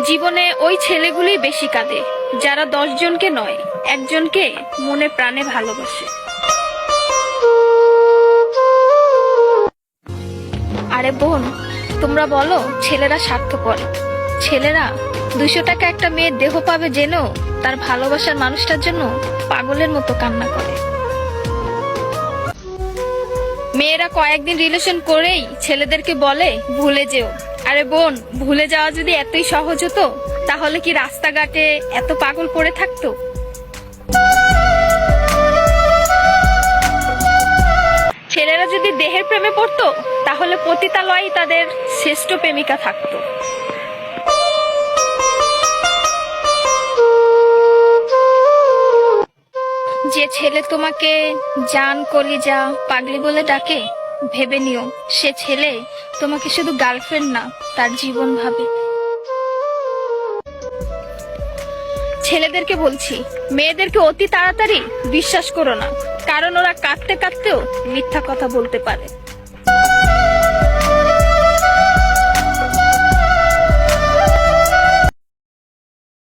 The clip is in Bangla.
জীবনে ওই ছেলেগুলোই বেশি কাঁদে যারা 10 জনকে নয়, একজনকে মনে প্রাণে ভালোবাসে। আরে বোন, তোমরা বলো ছেলেরা স্বার্থপর। ছেলেরা 200 টাকা একটা মেয়ের দেহ পাবে জেনেও তার ভালোবাসার মানুষটার জন্য পাগলের মতো কান্না করে। মেয়েরা কয়েকদিন রিলেশন করেই ছেলেদেরকে বলে ভুলে যেও। আরে বোন, ভুলে যাওয়া যদি এতই সহজ হতো তাহলে কি রাস্তাঘাটে এত পাগল পড়ে থাকতো? ছেলেরা যদি দেহের প্রেমে পড়তো তাহলে পতিতালয়েই তাদের শ্রেষ্ঠ প্রেমিকা থাকতো। যে ছেলে তোমাকে জান, কলিজা, পাগলি বলে ডাকে, ভেবে নিও সে ছেলে তোমাকে শুধু গার্লফ্রেন্ড না, তার জীবন ভাবে। ছেলেদেরকে বলছি, মেয়েদেরকে অতি তাড়াতাড়ি বিশ্বাস করো না, কারণ ওরা কাঁদতে কাঁদতেও মিথ্যা কথা বলতে পারে।